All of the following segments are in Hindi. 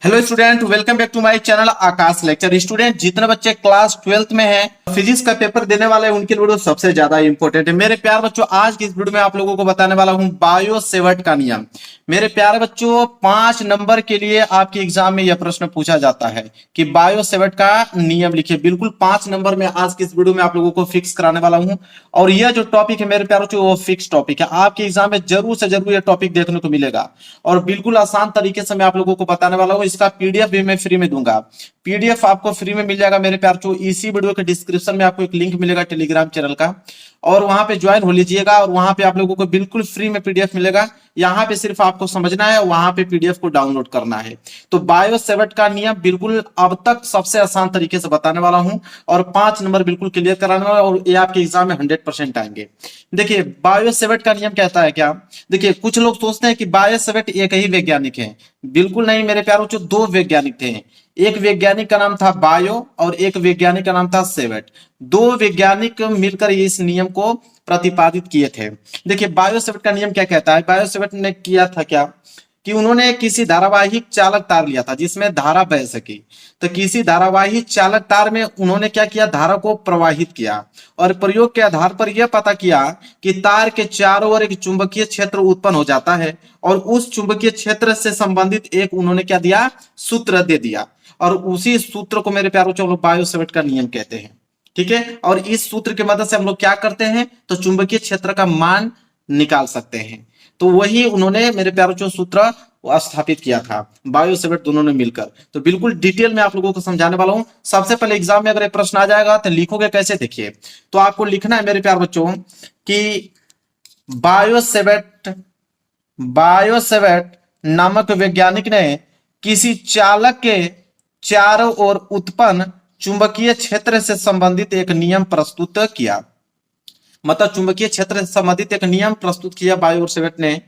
Hello student, welcome back to my channel Aakash lecture. Student, जितने बच्चे क्लास 12th में हैं, फिजिक्स का पेपर देने वाले हैं, उनके लिए वीडियो सबसे ज्यादा इंपॉर्टेंट है। मेरे प्यार बच्चों, आज की इस वीडियो में आप लोगों को बताने वाला हूं बायो सेवर्ट का नियम। मेरे प्यारे बच्चों, 5 नंबर के लिए आपके एग्जाम में यह प्रश्न पूछा जाता है कि बायो सेवर्ट का नियम लिखिए। बिल्कुल 5 नंबर में आज की इस वीडियो में आप लोगों को फिक्स कराने वाला हूं। और यह जो टॉपिक है मेरे प्यारे बच्चों, वो फिक्स टॉपिक है। आपके एग्जाम में जरूर से जरूर यह टॉपिक देखने को मिलेगा और बिल्कुल आसान तरीके से मैं आप लोगों को बताने वाला हूं। इसका पीडीएफ भी मैं फ्री में दूंगा। पीडीएफ आपको फ्री में मिल जाएगा मेरे प्यार बच्चों। इसी वीडियो के डिस्क्रिप्शन में आपको एक लिंक मिलेगा टेलीग्राम चैनल का, और वहां पे ज्वाइन हो लीजिएगा। और वहां पे आप लोगों को बिल्कुल फ्री में पीडीएफ मिलेगा। यहाँ पे सिर्फ आपको समझना है, वहां पे पीडीएफ को डाउनलोड करना है। तो बायो सेवर्ट का नियम बिल्कुल अब तक सबसे आसान तरीके से बताने वाला हूं और 5 नंबर बिल्कुल क्लियर कराने वाला, और ये आपके एग्जाम में 100% आएंगे। देखिए, बायो सेवर्ट का नियम कहता है क्या। देखिए, कुछ लोग सोचते हैं कि बायो सेवर्ट एक ही वैज्ञानिक है। बिल्कुल नहीं मेरे प्यारों, जो 2 वैज्ञानिक थे। एक वैज्ञानिक का नाम था बायो और एक वैज्ञानिक का नाम था सेवर्ट। 2 वैज्ञानिक मिलकर इस नियम को प्रतिपादित किए थे। देखिए, बायो सेवर्ट का नियम क्या कहता है। बायो सेवर्ट ने किया था क्या कि उन्होंने किसी धारावाहिक चालक तार लिया था जिसमें धारा बह सकी। तो किसी धारावाहिक चालक तार में उन्होंने क्या किया, धारा को प्रवाहित किया और प्रयोग के आधार पर यह पता किया कि तार के चारों ओर एक चुंबकीय क्षेत्र उत्पन्न हो जाता है, और उस चुंबकीय क्षेत्र से संबंधित एक उन्होंने क्या दिया, सूत्र दे दिया। और उसी सूत्र को मेरे प्यारों चलो बायो सेवर्ट का नियम कहते हैं। ठीक है, और इस सूत्र की मदद से हम लोग क्या करते हैं, तो चुंबकीय क्षेत्र का मान निकाल सकते हैं। तो वही उन्होंने मेरे प्यारों सूत्र स्थापित किया था, बायो सेवर्ट दोनों ने मिलकर। तो बिल्कुल डिटेल में आप लोगों को समझाने वाला हूं। सबसे पहले एग्जाम में अगर एक प्रश्न आ जाएगा तो लिखोगे कैसे, देखिए। तो आपको लिखना है मेरे प्यार बच्चों कि बायोसेवर्ट नामक वैज्ञानिक ने किसी चालक के चारों ओर उत्पन्न चुंबकीय क्षेत्र से संबंधित एक नियम प्रस्तुत किया। मतलब चुंबकीय क्षेत्र से संबंधित एक नियम प्रस्तुत किया बायो सेवर्ट ने,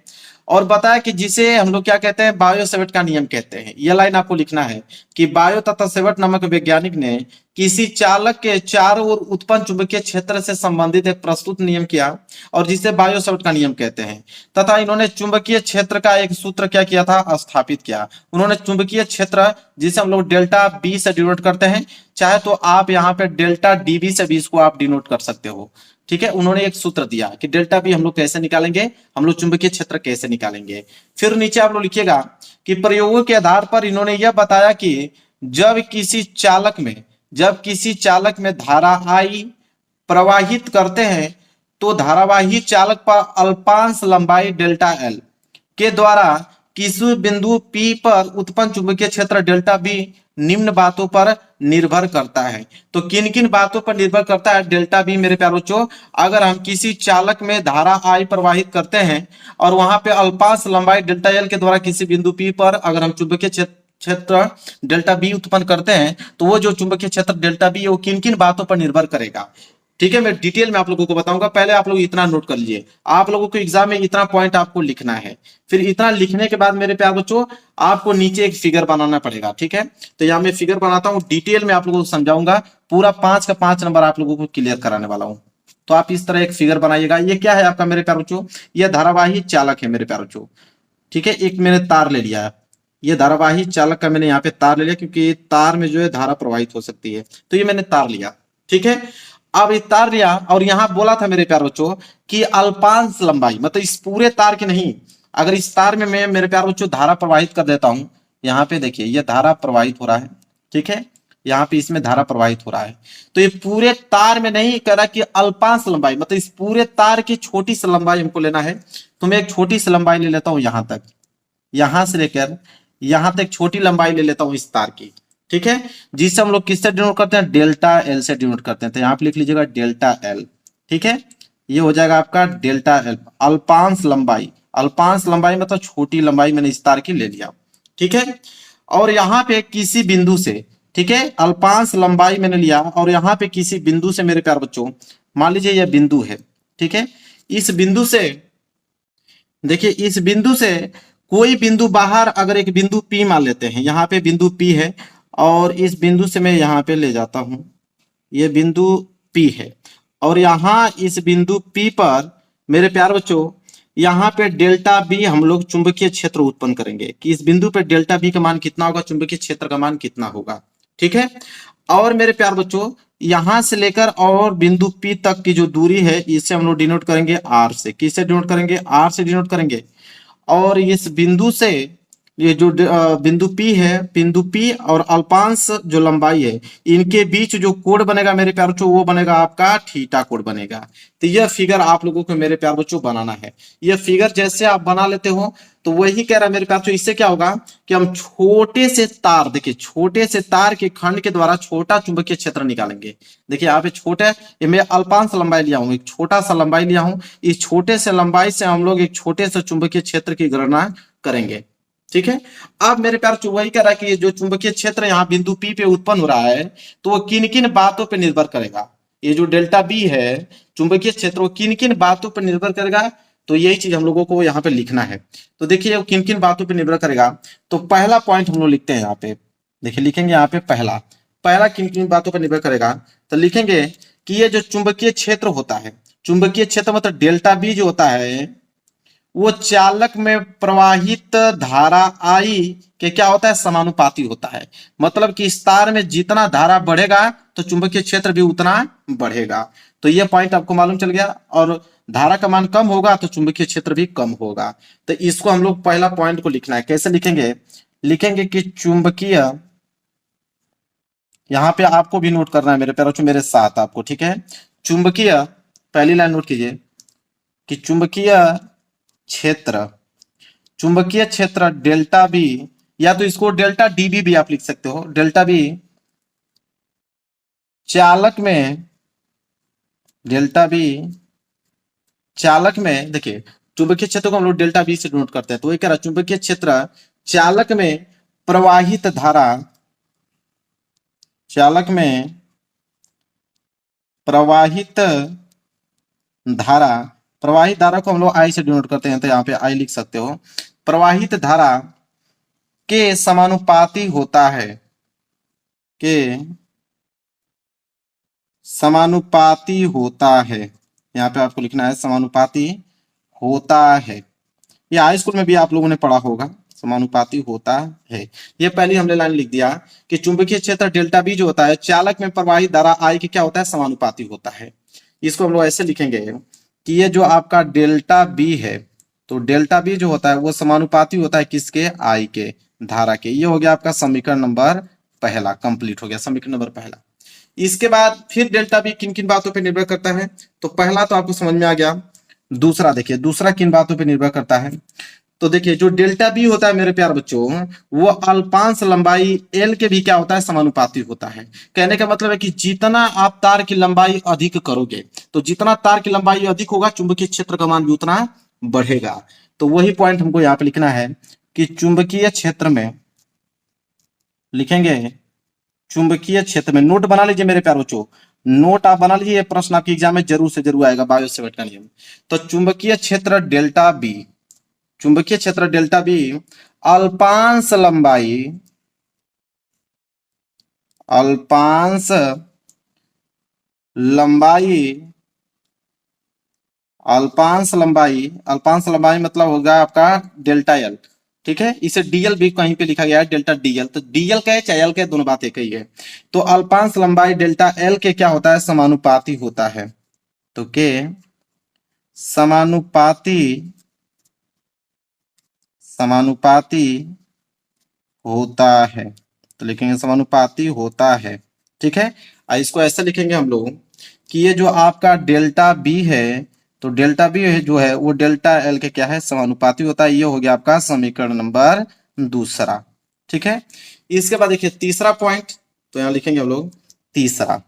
और बताया कि जिसे हम लोग क्या कहते हैं, बायो सेवर्ट का नियम कहते हैं। यह लाइन आपको लिखना है कि बायो तथा सेवर्ट नामक वैज्ञानिक ने किसी चालक के चारों ओर उत्पन्न चुंबकीय क्षेत्र से संबंधित एक प्रस्तुत नियम किया, और जिसे बायो सेवर्ट का नियम कहते हैं। तथा इन्होंने चुंबकीय क्षेत्र का एक सूत्र क्या किया था, स्थापित किया। उन्होंने चुंबकीय क्षेत्र, जिसे हम लोग डेल्टा बी से डिनोट करते हैं, चाहे तो आप यहाँ पे डेल्टा डीबी से भी इसको आप डिनोट कर सकते हो। ठीक है, उन्होंने एक सूत्र दिया कि डेल्टा बी हम लोग कैसे निकालेंगे, हम लोग चुंबकीय क्षेत्र कैसे निकालेंगे। फिर नीचे आप लोग लिखिएगा कि प्रयोगों के आधार पर इन्होंने यह बताया कि जब किसी चालक में धारा आई प्रवाहित करते हैं, तो धारावाही चालक पर अल्पांश लंबाई डेल्टा एल के द्वारा किसी बिंदु P पर उत्पन्न चुंबकीय क्षेत्र डेल्टा बी निम्न बातों पर निर्भर करता है। तो किन किन बातों पर निर्भर करता है डेल्टा बी मेरे प्यारे बच्चों। अगर हम किसी चालक में धारा आई प्रवाहित करते हैं और वहां पे अल्पांश लंबाई डेल्टा एल के द्वारा किसी बिंदु P पर अगर हम चुंबकीय क्षेत्र डेल्टा बी उत्पन्न करते हैं, तो वो जो चुंबकीय क्षेत्र डेल्टा बी वो किन किन बातों पर निर्भर करेगा। ठीक है, मैं डिटेल में आप लोगों को बताऊंगा। पहले आप लोग इतना नोट कर लीजिए, आप लोगों को एग्जाम में इतना पॉइंट आपको लिखना है। फिर इतना लिखने के बाद मेरे प्यार बच्चों, आपको नीचे एक फिगर बनाना पड़ेगा। ठीक है, तो यहाँ मैं फिगर बनाता हूँ, डिटेल में आप लोगों को समझाऊंगा। पूरा 5 का 5 नंबर आप लोगों को क्लियर कराने वाला हूँ। तो आप इस तरह एक फिगर बनाइएगा। ये क्या है आपका मेरे प्यार बच्चों, ये धारावाही चालक है मेरे प्यार बच्चों। ठीक है, एक मैंने तार ले लिया है, ये धारावाही चालक का मैंने यहाँ पे तार ले लिया, क्योंकि तार में जो है धारा प्रवाहित हो सकती है। तो ये मैंने तार लिया। ठीक है, अब ये तार लिया और यहां बोला था मेरे प्यार बच्चों कि अल्पांश लंबाई, मतलब इस पूरे तार की नहीं, अगर इस तार में मैं मेरे प्यार बच्चों धारा प्रवाहित कर देता हूं। यहाँ पे देखिए ये धारा प्रवाहित हो रहा है। ठीक है, यहाँ पे इसमें धारा प्रवाहित हो रहा है। तो ये पूरे तार में नहीं कह रहा कि अल्पांश लंबाई, मतलब इस पूरे तार की छोटी सी लंबाई हमको लेना है। तो मैं एक छोटी सी लंबाई ले लेता हूं यहां तक, यहां से लेकर यहां तक छोटी लंबाई ले लेता हूं इस तार की। ठीक है, जिसे हम लोग किससे डिनोट करते हैं, डेल्टा एल से डिनोट करते हैं। तो यहाँ पे लिख लीजिएगा डेल्टा एल। ठीक है, ये हो जाएगा आपका डेल्टा एल। अल्पांश लंबाई मतलब छोटी लंबाई मैंने इस तार की ले लिया। ठीक है, और यहाँ पे किसी बिंदु से, ठीक है, अल्पांश लंबाई मैंने लिया और यहाँ पे किसी बिंदु से मेरे प्यार बच्चों, मान लीजिए यह बिंदु है। ठीक है, इस बिंदु से देखिए, इस बिंदु से कोई बिंदु बाहर, अगर एक बिंदु P मान लेते हैं, यहाँ पे बिंदु P है और इस बिंदु से मैं यहाँ पे ले जाता हूं, ये बिंदु P है। और यहाँ इस बिंदु P पर मेरे प्यार बच्चों यहाँ पे डेल्टा बी हम लोग चुंबकीय क्षेत्र उत्पन्न करेंगे कि इस बिंदु पे डेल्टा बी का मान कितना होगा, चुंबकीय क्षेत्र का मान कितना होगा। ठीक है। और मेरे प्यार बच्चों, यहां से लेकर और बिंदु पी तक की जो दूरी है इसे हम लोग डिनोट करेंगे आर से। किससे डिनोट करेंगे? आर से डिनोट करेंगे। और इस बिंदु से ये जो बिंदु P है, बिंदु P और अल्पांश जो लंबाई है, इनके बीच जो कोण बनेगा मेरे प्यार बच्चों, वो बनेगा आपका थीटा कोण बनेगा। तो यह फिगर आप लोगों को मेरे प्यार बच्चों बनाना है। यह फिगर जैसे आप बना लेते हो तो वही कह रहा है मेरे प्यार बच्चों, इससे क्या होगा कि हम छोटे से तार, देखिए छोटे से तार के खंड के द्वारा छोटा चुंबकीय क्षेत्र निकालेंगे। देखिए यहाँ पे छोटा, ये मैं अल्पांश लंबाई लिया हूं, एक छोटा सा लंबाई लिया हूं। इस छोटे से लंबाई से हम लोग एक छोटे से चुंबकीय क्षेत्र की गणना करेंगे। ठीक है। अब मेरे प्यार वही कह रहा है कि ये जो चुंबकीय क्षेत्र यहाँ बिंदु P पे उत्पन्न हो रहा है, तो वो किन किन बातों पे निर्भर करेगा। ये जो डेल्टा बी है चुंबकीय क्षेत्र, वो किन किन बातों पर निर्भर करेगा, तो यही चीज हम लोगों को यहाँ पे लिखना है। तो देखिए वो किन किन बातों पर निर्भर करेगा। तो पहला पॉइंट हम लोग लिखते हैं यहाँ पे। देखिए लिखेंगे यहाँ पे पहला, पहला किन किन बातों पर निर्भर करेगा। तो लिखेंगे कि ये जो चुंबकीय क्षेत्र होता है, चुंबकीय क्षेत्र मतलब डेल्टा बी जो होता है, वो चालक में प्रवाहित धारा आई के क्या होता है, समानुपाती होता है। मतलब कि इस तार में जितना धारा बढ़ेगा तो चुंबकीय क्षेत्र भी उतना बढ़ेगा। तो ये पॉइंट आपको मालूम चल गया। और धारा का मान कम होगा तो चुंबकीय क्षेत्र भी कम होगा। तो इसको हम लोग पहला पॉइंट को लिखना है। कैसे लिखेंगे? लिखेंगे कि चुंबकीय, यहां पे आपको भी नोट करना है मेरे प्यारों, मेरे साथ आपको, ठीक है। चुंबकीय, पहली लाइन नोट कीजिए कि चुंबकीय क्षेत्र, चुंबकीय क्षेत्र डेल्टा बी, या तो इसको डेल्टा डीबी भी आप लिख सकते हो। डेल्टा बी चालक में, डेल्टा बी चालक में, देखिए चुंबकीय क्षेत्र को हम लोग डेल्टा बी से नोट करते हैं। तो ये कह रहा चुंबकीय क्षेत्र चालक में प्रवाहित धारा, चालक में प्रवाहित धारा, प्रवाहित धारा को हम लोग आई से डिनोट करते हैं, तो यहाँ पे आई लिख सकते हो। प्रवाहित धारा के समानुपाती होता है, के समानुपाती होता है। यहाँ पे आपको लिखना है समानुपाती होता है। ये हाई स्कूल में भी आप लोगों ने पढ़ा होगा, समानुपाती होता है। ये पहली हमने लाइन लिख दिया कि चुंबकीय क्षेत्र डेल्टा बी जो होता है चालक में प्रवाहित धारा आई के क्या होता है, समानुपाती होता है। इसको हम लोग ऐसे लिखेंगे कि ये जो आपका डेल्टा बी है, तो डेल्टा बी जो होता है वो समानुपाती होता है किसके, आई के, धारा के। ये हो गया आपका समीकरण नंबर पहला, कंप्लीट हो गया समीकरण नंबर पहला। इसके बाद फिर डेल्टा बी किन किन बातों पर निर्भर करता है, तो पहला तो आपको समझ में आ गया। दूसरा देखिए, दूसरा किन बातों पर निर्भर करता है। तो देखिए जो डेल्टा बी होता है मेरे प्यार बच्चों, वो अल्पांश लंबाई एल के भी क्या होता है, समानुपाती होता है। कहने का मतलब है कि जितना आप तार की लंबाई अधिक करोगे, तो जितना तार की लंबाई अधिक होगा चुंबकीय क्षेत्र का मान भी उतना बढ़ेगा। तो वही पॉइंट हमको यहाँ पे लिखना है कि चुंबकीय क्षेत्र में, लिखेंगे चुंबकीय क्षेत्र में, नोट बना लीजिए मेरे प्यार बच्चों, नोट आप बना लीजिए, प्रश्न आपके एग्जाम में जरूर से जरूर आएगा, बायो सेवट का नियम। तो चुंबकीय क्षेत्र डेल्टा बी, चुंबकीय क्षेत्र डेल्टा बी अल्पांश लंबाई, अल्पांश लंबाई, अल्पांश लंबाई, अल्पांश लंबाई मतलब होगा आपका डेल्टा एल। ठीक है, इसे डीएल भी कहीं पे लिखा गया है, डेल्टा डीएल। तो डीएल का है चाहे एल का है, दोनों बात एक ही है। तो अल्पांश लंबाई डेल्टा एल के क्या होता है, समानुपाती होता है। तो के समानुपाती, समानुपाती होता है। तो लिखेंगे समानुपाती होता है। ठीक है, इसको ऐसे लिखेंगे हम लोग कि ये जो आपका डेल्टा बी है, तो डेल्टा बी जो है वो डेल्टा एल के क्या है, समानुपाती होता है। ये हो गया आपका समीकरण नंबर दूसरा। ठीक है, इसके बाद देखिए तीसरा पॉइंट, तो यहां लिखेंगे हम लोग तीसरा।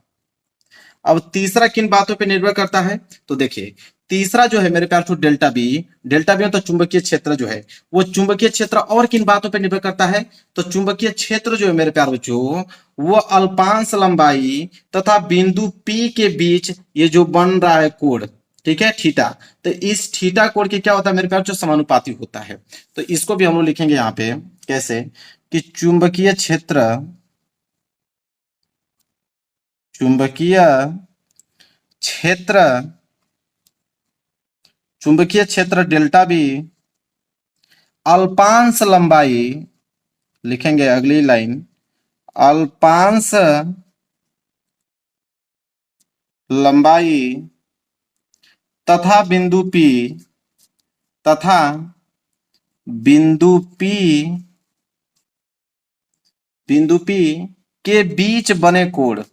अब तीसरा किन बातों पे निर्भर करता है, तो देखिए तीसरा जो है मेरे प्यार तो डेल्टा बी, डेल्टा बी तो चुंबकीय क्षेत्र जो है, वो चुंबकीय क्षेत्र और किन बातों पे निर्भर करता है, तो चुंबकीय क्षेत्र जो है मेरे प्यार बच्चों, वो अल्पांश लंबाई तथा बिंदु पी के बीच ये जो बन रहा है कोण, ठीक है थीटा, तो इस थीटा कोण के क्या होता है मेरे प्यार जो समानुपाती होता है। तो इसको भी हम लोग लिखेंगे यहाँ पे कैसे कि चुंबकीय क्षेत्र, चुंबकीय क्षेत्र चुंबकीय क्षेत्र डेल्टा बी अल्पांश लंबाई, लिखेंगे अगली लाइन, अल्पांश लंबाई तथा तथा बिंदु पी के बीच बने कोण,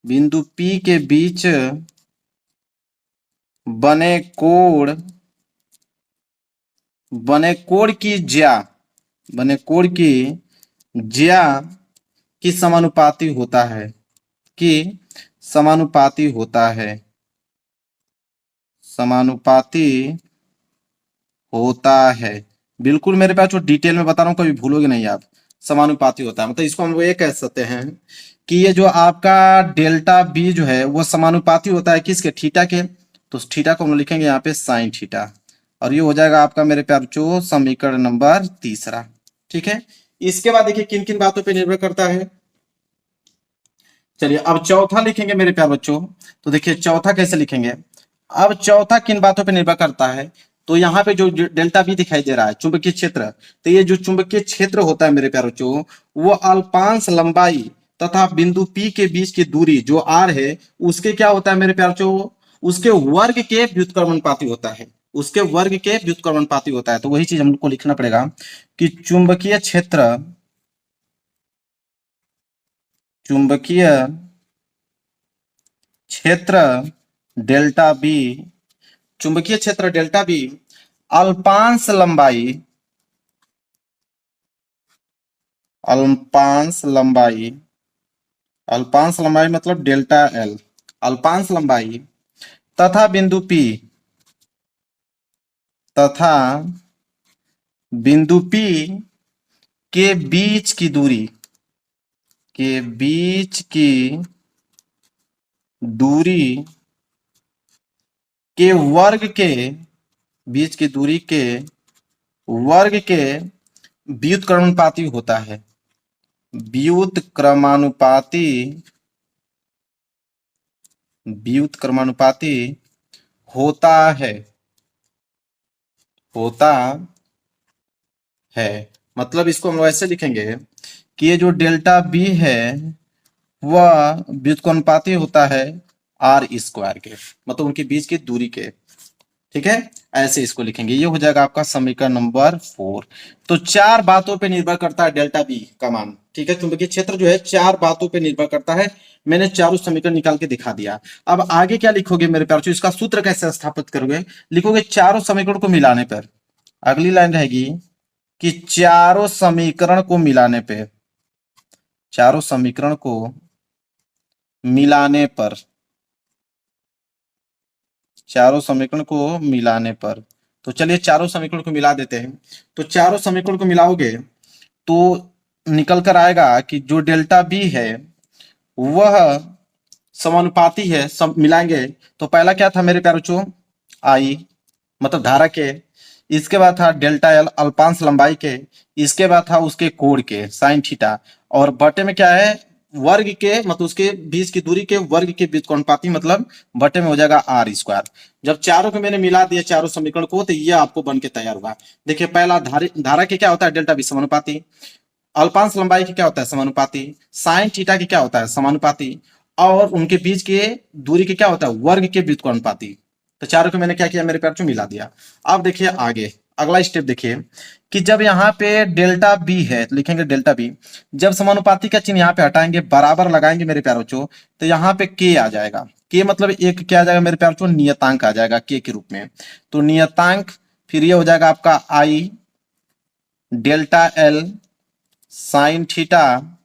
बिंदु पी के बीच बने कोण की ज्या की समानुपाती होता है, बिल्कुल मेरे पास जो डिटेल में बता रहा हूं, कभी भूलोगे नहीं आप। समानुपाती होता है मतलब इसको हम लोग ये कह सकते हैं कि ये जो आपका डेल्टा बी जो है वो समानुपाती होता है किसके, थीटा के। तो थीटा को हम लिखेंगे यहाँ पे साइन थीटा, और ये हो जाएगा आपका मेरे प्यार बच्चों समीकरण नंबर तीसरा। ठीक है, इसके बाद देखिए किन किन बातों पे निर्भर करता है। चलिए अब चौथा लिखेंगे मेरे प्यार बच्चों। तो देखिए चौथा कैसे लिखेंगे, अब चौथा किन बातों पे निर्भर करता है। तो यहाँ पे जो डेल्टा बी दिखाई दे रहा है चुंबकीय क्षेत्र, तो ये जो चुंबकीय क्षेत्र होता है मेरे प्यार बच्चों, वो अल्पांश लंबाई तथा बिंदु पी के बीच की दूरी जो आर है उसके क्या होता है मेरे प्यार बच्चों, उसके वर्ग के व्युत्क्रमानुपाती होता है, उसके वर्ग के व्युत्क्रमानुपाती होता है। तो वही चीज हम लोग को लिखना पड़ेगा कि चुंबकीय क्षेत्र डेल्टा बी, चुंबकीय क्षेत्र डेल्टा बी अल्पांश लंबाई मतलब डेल्टा एल, अल्पांश लंबाई तथा बिंदु पी के बीच की दूरी के वर्ग के व्युत्क्रमानुपाती होता है, व्युत्क्रमानुपाती होता है। मतलब इसको हम ऐसे लिखेंगे कि ये जो डेल्टा बी है वह व्युत्क्रमानुपाती होता है आर स्क्वायर के, मतलब उनके बीच की दूरी के। ठीक है, ऐसे इसको लिखेंगे, ये हो जाएगा आपका समीकरण नंबर 4। तो चार बातों पे निर्भर करता है डेल्टा बी का मान। ठीक है, चुंबकीय क्षेत्र जो है चार बातों पे निर्भर करता है। मैंने चारों समीकरण निकाल के दिखा दिया। अब आगे क्या लिखोगे मेरे प्यार, इसका सूत्र कैसे स्थापित करोगे, लिखोगे चारों समीकरण को मिलाने पर। अगली लाइन रहेगी कि चारों समीकरण को मिलाने पर, तो चलिए चारों समीकरण को मिला देते हैं। तो चारों समीकरण को मिलाओगे तो निकल कर आएगा कि जो डेल्टा बी है वह समानुपाती है, सब मिलाएंगे तो पहला क्या था मेरे प्यारे बच्चों, आई मतलब धारा के, इसके बाद था डेल्टा एल अल्पांश लंबाई के, इसके बाद था उसके कोण के साइन थीटा, और बटे में क्या है वर्ग के, मतलब उसके बीच की दूरी के वर्ग के व्युत्क्रमानुपाती, मतलब बटे में हो जाएगा आर स्क्वायर। जब चारों को मैंने मिला दिया चारों समीकरण को, तो ये आपको बन के तैयार हुआ। देखिए पहला धारा के क्या होता है डेल्टा बी समानुपाती, अल्पांश लंबाई की क्या होता है समानुपाती, साइन थीटा की क्या होता है समानुपाती, और उनके बीच के दूरी के क्या होता है वर्ग के व्युत्क्रमानुपाती। तो चारों को मैंने क्या किया मेरे प्यार मिला दिया। अब देखिए आगे अगला स्टेप देखिए कि जब यहाँ पे डेल्टा बी है तो लिखेंगे डेल्टा बी, जब समानुपाती का चिन्ह यहाँ पे हटाएंगे बराबर लगाएंगे मेरे प्यार बच्चों, तो यहाँ पे के आ जाएगा। के मतलब एक क्या आ जाएगा मेरे प्यार बच्चों, नियतांक आ जाएगा के के रूप में। तो नियतांक फिर ये हो जाएगा आपका आई डेल्टा एल साइन थीटा,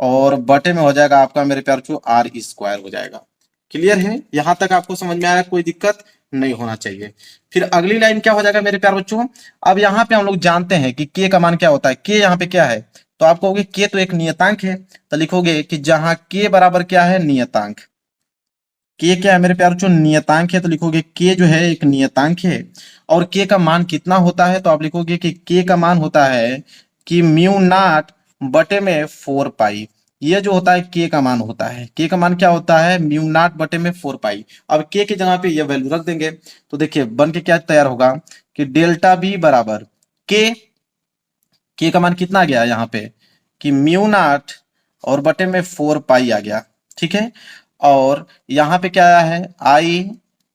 और बटे में हो जाएगा आपका मेरे प्यार बच्चों आर स्क्वायर हो जाएगा। क्लियर है, यहां तक आपको समझ में आया, कोई दिक्कत नहीं होना चाहिए। फिर अगली लाइन क्या हो जाएगा मेरे प्यार बच्चों, अब यहाँ पे हम लोग जानते हैं कि के का मान क्या होता है। के यहाँ पे क्या है, तो आप कहोगे के तो एक नियतांक है, तो लिखोगे कि जहां के बराबर क्या है नियतांक, के क्या है मेरे प्यार बच्चों नियतांक है, तो लिखोगे के जो है एक नियतांक है। और के का मान कितना होता है, तो आप लिखोगे कि के का मान होता है कि म्यू नॉट बटे में 4 पाई, ये जो होता है के का मान होता है, के का मान क्या होता है, म्यू नॉट बटे में 4 पाई। अब के की जगह पे ये वैल्यू रख देंगे तो देखिए बन के क्या तैयार होगा कि डेल्टा बी बराबर के का मान कितना आ गया यहाँ पे कि म्यू नॉट और बटे में 4 पाई आ गया, ठीक है। और यहाँ पे क्या आया है, आई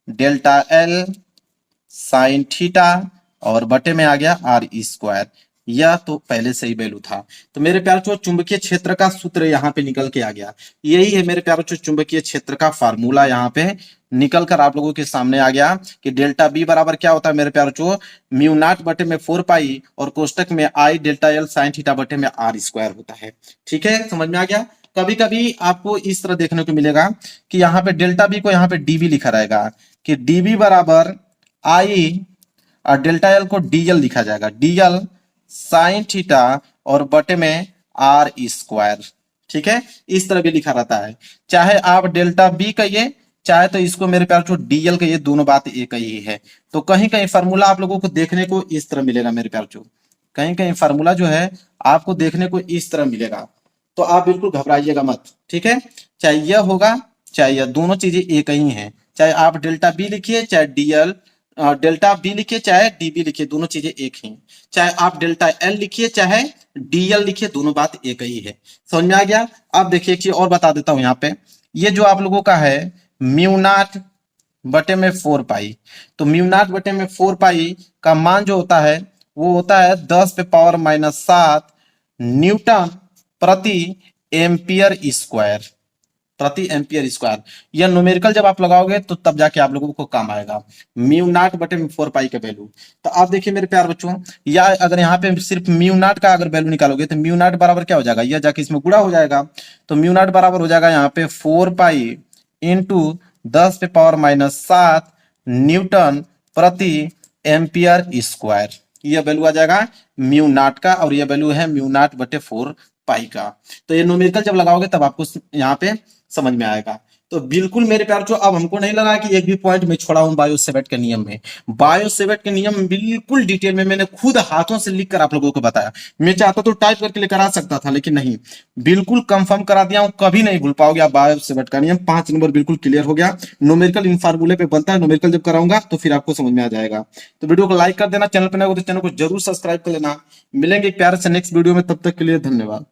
डेल्टा एल साइन थीटा और बटे में आ गया आर स्क्वायर। यह तो पहले से ही वैल्यू था। तो मेरे प्यारे बच्चों चुंबकीय क्षेत्र का सूत्र यहाँ पे निकल के आ गया। यही है मेरे प्यारे बच्चों चुंबकीय क्षेत्र का फार्मूला यहाँ पे निकल कर आप लोगों के सामने आ गया कि डेल्टा बी बराबर क्या होता है मेरे प्यारे बच्चों, म्यू नॉट बटे में 4 पाई और कोष्टक में आई डेल्टा एल साइन थीटा बटे में आर स्क्वायर होता है। ठीक है, समझ में आ गया। कभी कभी आपको इस तरह देखने को मिलेगा कि यहाँ पे डेल्टा बी को यहाँ पे डीबी लिखा रहेगा कि डीबी बराबर आई और डेल्टा एल को डीएल लिखा जाएगा, डीएल साइन थीटा और बटे में आर स्क्वायर। ठीक है, इस तरह भी लिखा रहता है। चाहे आप डेल्टा बी कहिए चाहे तो इसको मेरे प्यार डीएल कहिए, दोनों बात एक ही है। तो कहीं कहीं फार्मूला आप लोगों को देखने को इस तरह मिलेगा मेरे प्यार, कहीं कहीं फार्मूला जो है आपको देखने को इस तरह मिलेगा। तो आप बिल्कुल घबराइएगा मत, ठीक है। चाहे यह होगा चाहे यह, दोनों चीजें एक ही हैं। चाहे आप डेल्टा बी लिखिए चाहे डीएल डेल्टा बी लिखिए चाहे डीबी लिखिए, दोनों चीजें एक ही। चाहे आप डेल्टा एल लिखिए चाहे डीएल लिखिए, दोनों बात एक ही है। समझ में आ गया। अब देखिए एक चीज और बता देता हूं यहाँ पे, ये जो आप लोगों का है म्यू नॉट बटे में 4 पाई, तो म्यू नॉट बटे में 4 पाई का मान जो होता है वो होता है 10 पे पावर माइनस 7 न्यूटन प्रति एम्पियर स्क्वायर, प्रति एम्पियर स्क्वायर। यह न्यूमेरिकल जब आप लगाओगे तो तब जाके आप लोगों को काम आएगा, म्यू नॉट बटे में 4 पाई का वैल्यू। तो आप देखिए मेरे प्यार बच्चों, या अगर यहाँ पे सिर्फ म्यू नॉट का अगर वैल्यू निकालोगे तो म्यू नॉट बराबर क्या हो जाएगा, यह जाके इसमें गुणा हो जाएगा। तो म्यू नॉट बराबर हो जाएगा यहाँ पे 4 पाई इंटू 10 पे पावर माइनस 7 न्यूटन प्रति एम्पियर स्क्वायर। यह वैल्यू आ जाएगा म्यू नॉट का और यह वैल्यू है म्यू नॉट बटे 4 पाई का। तो ये न्यूमेरिकल जब लगाओगे तब आपको यहाँ पे समझ में आएगा। तो बिल्कुल मेरे प्यार जो, अब हमको नहीं लगा कि एक भी पॉइंट में छोड़ा हूं बायो सेवेट के नियम में। बायो सेवेट के नियम बिल्कुल डिटेल में मैंने खुद हाथों से लिख कर आप लोगों को बताया। मैं चाहता तो टाइप करके लेकर आ सकता था लेकिन नहीं, बिल्कुल कंफर्म करा दिया हूं, कभी नहीं भूल पाओगे आप बायो सेवेट का नियम। 5 नंबर बिल्कुल क्लियर हो गया। न्यूमेरिकल इन फार्मूले पे बनता है, न्यूमेरिकल जब कराऊंगा तो फिर आपको समझ में आ जाएगा। तो वीडियो को लाइक कर देना, चैनल पर नए हो तो चैनल को जरूर सब्सक्राइब कर लेना। मिलेंगे एक प्यारे से नेक्स्ट वीडियो में, तब तक के लिए धन्यवाद।